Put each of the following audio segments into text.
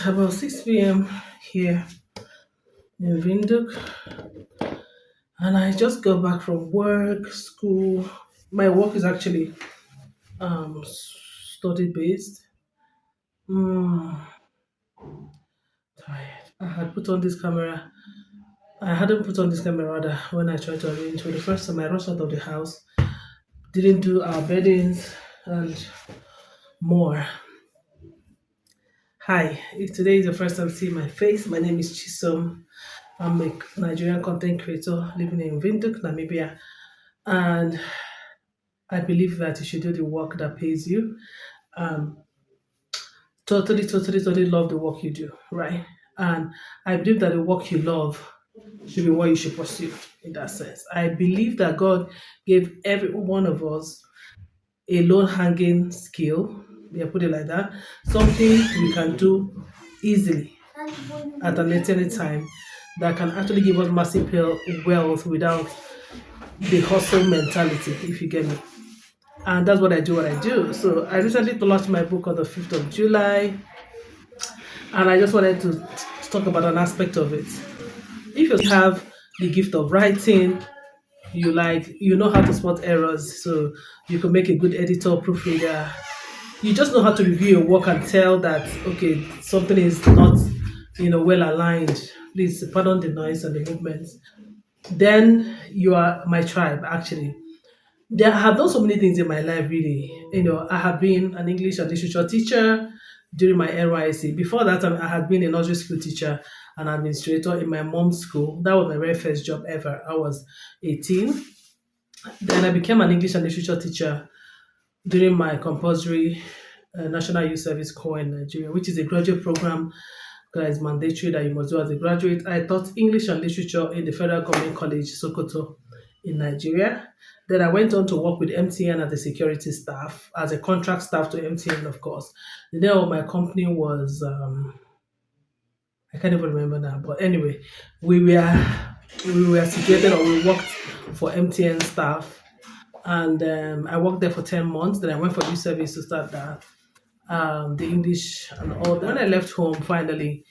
about 6 p.m. here in Windhoek, and I just got back from work, school. My work is actually study based. Mm, tired. I had put on this camera. I hadn't put on this camera rather when I tried to arrange for the first time. I rushed out of the house, didn't do our beddings and more. Hi, if today is the first time seeing my face, my name is Chisom. I'm a Nigerian content creator living in Windhoek, Namibia, and I believe that you should do the work that pays you. Um, totally love the work you do, right? And I believe that the work you love should be what you should pursue in that sense. I believe that God gave every one of us a low hanging skill, yeah, put it like that, something we can do easily at an any time that can actually give us massive wealth without the hustle mentality, if you get me. And that's what I do. What I do. So I recently launched my book on the 5th of July, and I just wanted to talk about an aspect of it. If you have the gift of writing, you know how to spot errors, so you can make a good editor, proofreader. You just know how to review your work and tell that okay, something is not well aligned. Please pardon the noise and the movements. Then you are my tribe actually. There I have done so many things in my life, really. I have been an English and literature teacher during my NYC. Before that, I had been a nursery school teacher and administrator in my mom's school. That was my very first job ever. I was 18. Then I became an English and literature teacher during my compulsory National Youth Service Corps in Nigeria, which is a graduate program that is mandatory that you must do as a graduate. I taught English and literature in the Federal Government College, Sokoto, in Nigeria. Then I went on to work with MTN as a security staff, as a contract staff to MTN, of course. The name of my company was, I can't even remember now, but anyway, we were we were situated or we worked for MTN staff, and I worked there for 10 months. Then I went for youth service to start that, the English and all that. When I left home finally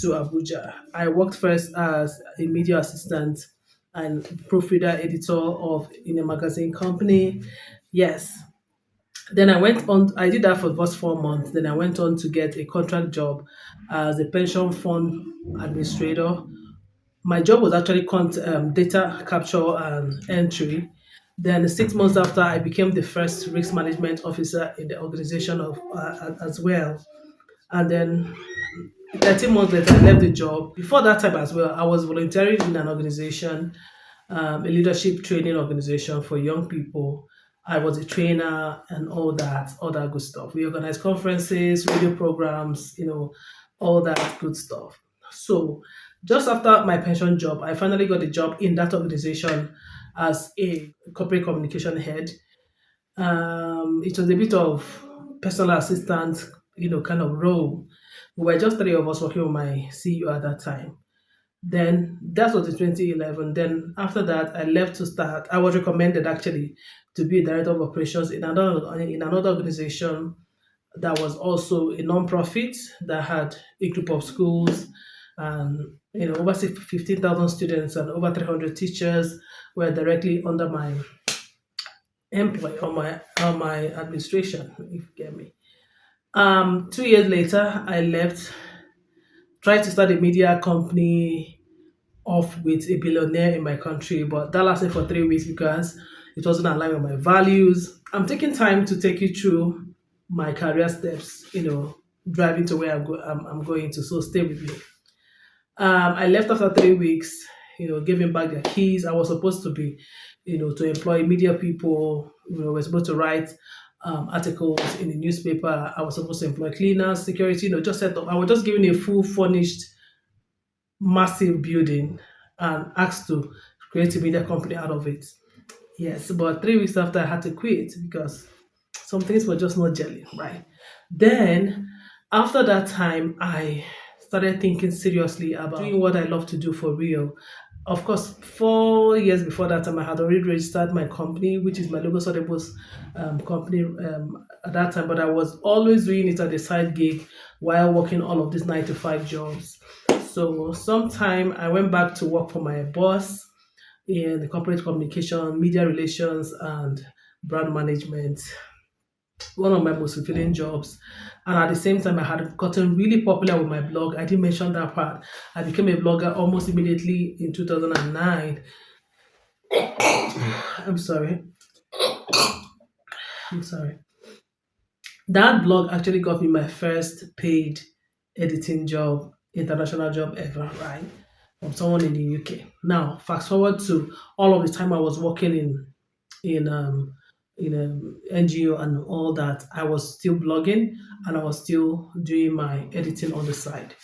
to Abuja, I worked first as a media assistant and proofreader editor of in a magazine company. Yes. Then I went on. I did that for just 4 months. Then I went on to get a contract job as a pension fund administrator. My job was actually data capture and entry. Then 6 months after, I became the first risk management officer in the organization of as well. And then 13 months later, I left the job. Before that time as well, I was volunteering in an organization, a leadership training organization for young people. I was a trainer and all that good stuff. We organized conferences, radio programs, all that good stuff. So just after my pension job, I finally got a job in that organization as a corporate communication head. It was a bit of personal assistant, kind of role. We were just three of us working with my CEO at that time. Then that was in 2011. Then after that, I left to start. I was recommended actually to be a director of operations in another organization that was also a non-profit that had a group of schools and over 15,000 students and over 300 teachers were directly under my employ on my administration, if you get me. 2 years later, I left, tried to start a media company off with a billionaire in my country, but that lasted for 3 weeks because it wasn't aligned with my values. I'm taking time to take you through my career steps, driving to where I'm going to. So stay with me. I left after 3 weeks, giving back their keys. I was supposed to be, to employ media people. We're supposed to write articles in the newspaper. I was supposed to employ cleaners, security, just set up. I was just given a full furnished, massive building and asked to create a media company out of it. Yes, but 3 weeks after, I had to quit because some things were just not gelling, right? Then, after that time, I started thinking seriously about doing what I love to do for real. Of course, 4 years before that time, I had already registered my company, which is my logo sortables company at that time. But I was always doing it as a side gig while working all of these 9 to 5 jobs. So sometime I went back to work for my boss in the corporate communication, media relations, and brand management. One of my most fulfilling jobs. And at the same time, I had gotten really popular with my blog. I didn't mention that part. I became a blogger almost immediately in 2009. I'm sorry. I'm sorry. That blog actually got me my first paid editing job, international job ever, right? From someone in the UK. Now, fast forward to all of the time I was working in NGO and all that. I was still blogging and I was still doing my editing on the side.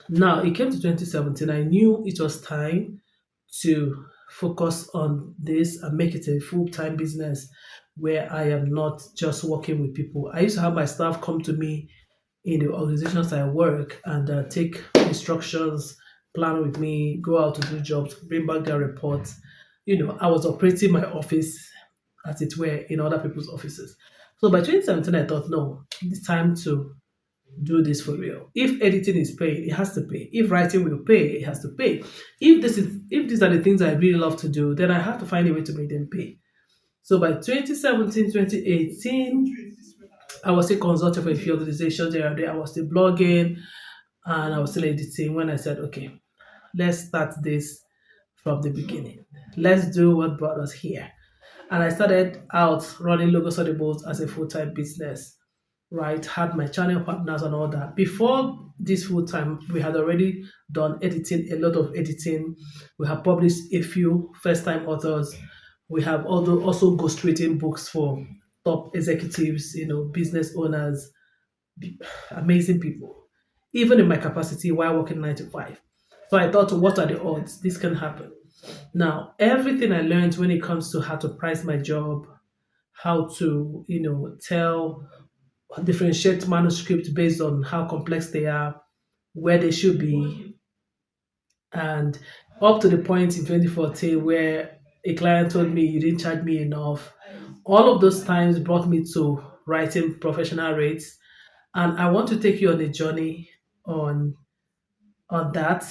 Now it came to 2017. I knew it was time to focus on this and make it a full-time business where I am not just working with people. I used to have my staff come to me in the organizations I work and take instructions, plan with me, go out to do jobs, bring back their reports. I was operating my office, as it were, in other people's offices. So by 2017, I thought, no, it's time to do this for real. If editing is paid, it has to pay. If writing will pay, it has to pay. If these are the things I really love to do, then I have to find a way to make them pay. So by 2017, 2018, I was still consulting for a few organizations here and there. I was still blogging and I was still editing when I said, okay, let's start this from the beginning. Let's do what brought us here. And I started out running Logos Audibles as a full-time business, right? Had my channel partners and all that. Before this full-time, we had already done editing, a lot of editing. We have published a few first-time authors. We have also ghostwritten books for top executives, business owners, amazing people, even in my capacity while working 9 to 5. So I thought, what are the odds? This can happen. Now, everything I learned when it comes to how to price my job, how to, tell, differentiate manuscripts based on how complex they are, where they should be, and up to the point in 2014 where a client told me you didn't charge me enough. All of those times brought me to writing professional rates, and I want to take you on a journey on that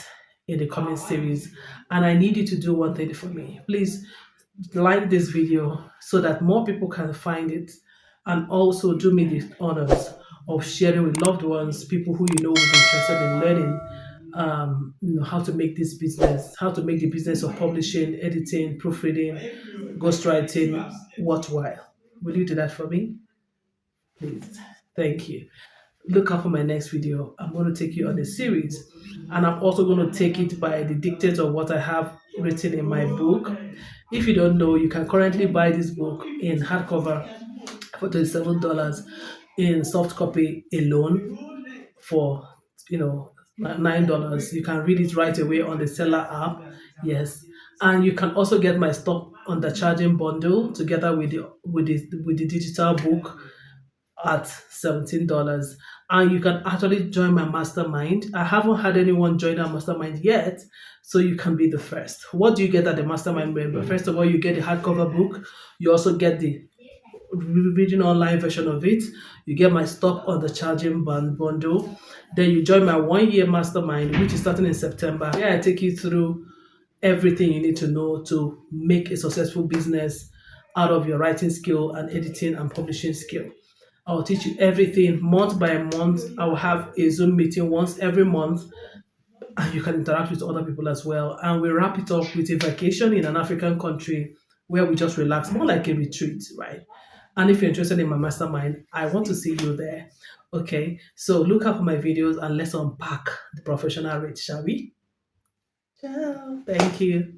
in the coming series. And I need you to do one thing for me. Please like this video so that more people can find it, and also do me the honors of sharing with loved ones, people who will be interested in learning how to make this business, how to make the business of publishing, editing, proofreading, ghostwriting worthwhile. Will you do that for me? Please. Thank you. Look out for my next video. I'm going to take you on a series, and I'm also going to take it by the dictate of what I have written in my book. If you don't know, you can currently buy this book in hardcover for $27, in soft copy alone for $9. You can read it right away on the seller app. Yes, and you can also get my stock on the charging bundle together with the digital book at $17. And you can actually join my mastermind. I haven't had anyone join our mastermind yet, so you can be the first. What do you get at the mastermind member? First of all, you get the hardcover book. You also get the reading online version of it. You get my stock on the charging bundle. Then you join my 1 year mastermind, which is starting in September. Here I take you through everything you need to know to make a successful business out of your writing skill and editing and publishing skill. I'll teach you everything month by month. I will have a Zoom meeting once every month, and you can interact with other people as well. And we wrap it up with a vacation in an African country where we just relax, more like a retreat, right? And if you're interested in my mastermind, I want to see you there. Okay, so look up my videos and let's unpack the professional rate, shall we? Ciao. Thank you.